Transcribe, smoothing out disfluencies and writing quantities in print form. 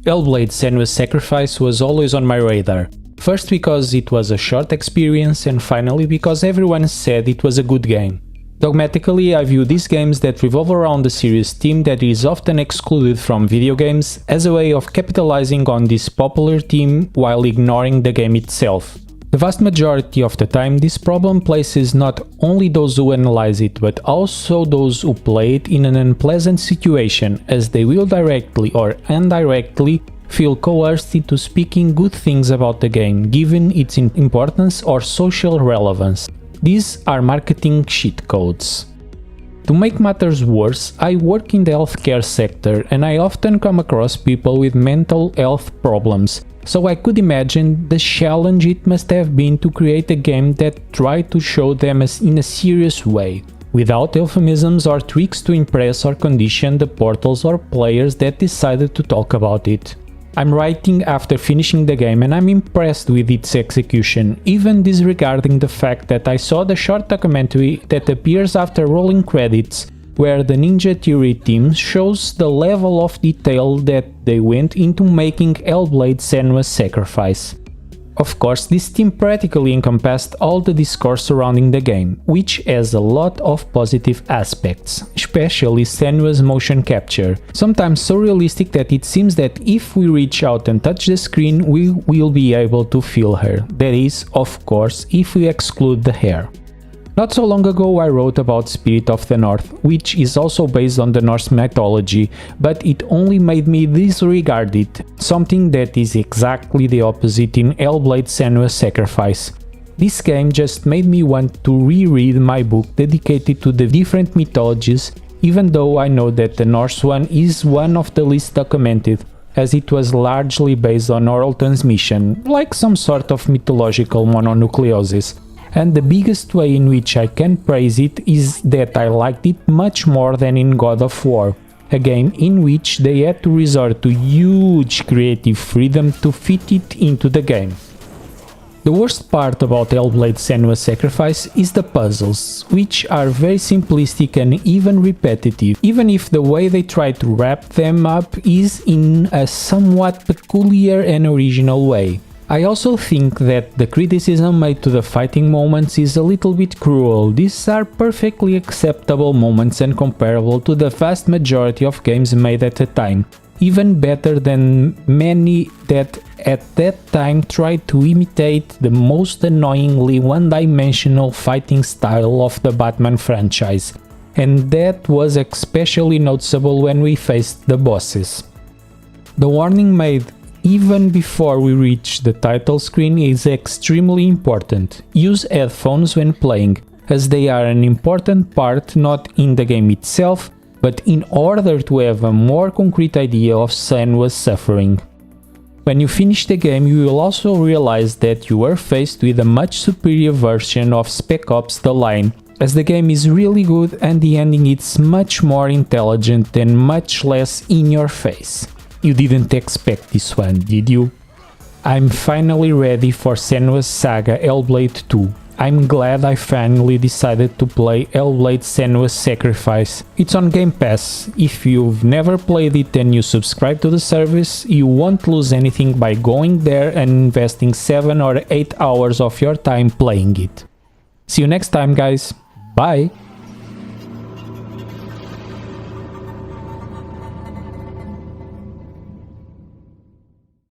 Hellblade Senua's Sacrifice was always on my radar. First because it was a short experience, and finally because everyone said it was a good game. Dogmatically, I view these games that revolve around the serious theme that is often excluded from video games as a way of capitalizing on this popular theme while ignoring the game itself. The vast majority of the time, this problem places not only those who analyze it, but also those who play it in an unpleasant situation, as they will directly or indirectly feel coerced into speaking good things about the game, given its importance or social relevance. These are marketing cheat codes. To make matters worse, I work in the healthcare sector and I often come across people with mental health problems, so I could imagine the challenge it must have been to create a game that tried to show them in a serious way, without euphemisms or tricks to impress or condition the portals or players that decided to talk about it. I'm writing after finishing the game and I'm impressed with its execution, even disregarding the fact that I saw the short documentary that appears after rolling credits, where the Ninja Theory team shows the level of detail that they went into making Hellblade Senua's Sacrifice. Of course, this team practically encompassed all the discourse surrounding the game, which has a lot of positive aspects, especially Senua's motion capture, sometimes so realistic that it seems that if we reach out and touch the screen we will be able to feel her, that is, of course, if we exclude the hair. Not so long ago I wrote about Spirit of the North, which is also based on the Norse mythology, but it only made me disregard it, something that is exactly the opposite in Hellblade Senua's Sacrifice. This game just made me want to reread my book dedicated to the different mythologies, even though I know that the Norse one is one of the least documented, as it was largely based on oral transmission, like some sort of mythological mononucleosis. And the biggest way in which I can praise it is that I liked it much more than in God of War, a game in which they had to resort to huge creative freedom to fit it into the game. The worst part about Hellblade Senua's Sacrifice is the puzzles, which are very simplistic and even repetitive, even if the way they try to wrap them up is in a somewhat peculiar and original way. I also think that the criticism made to the fighting moments is a little bit cruel. These are perfectly acceptable moments and comparable to the vast majority of games made at the time, even better than many that at that time tried to imitate the most annoyingly one-dimensional fighting style of the Batman franchise, and that was especially noticeable when we faced the bosses. The warning made even before we reach the title screen is extremely important. Use headphones when playing, as they are an important part not in the game itself, but in order to have a more concrete idea of Senua's suffering. When you finish the game, you will also realize that you were faced with a much superior version of Spec Ops: The Line, as the game is really good and the ending is much more intelligent and much less in your face. You didn't expect this one, did you? I'm finally ready for Senua's saga Hellblade 2. I'm glad I finally decided to play Hellblade Senua's Sacrifice. It's on Game Pass. If you've never played it and you subscribe to the service, you won't lose anything by going there and investing 7 or 8 hours of your time playing it. See you next time, guys. Bye!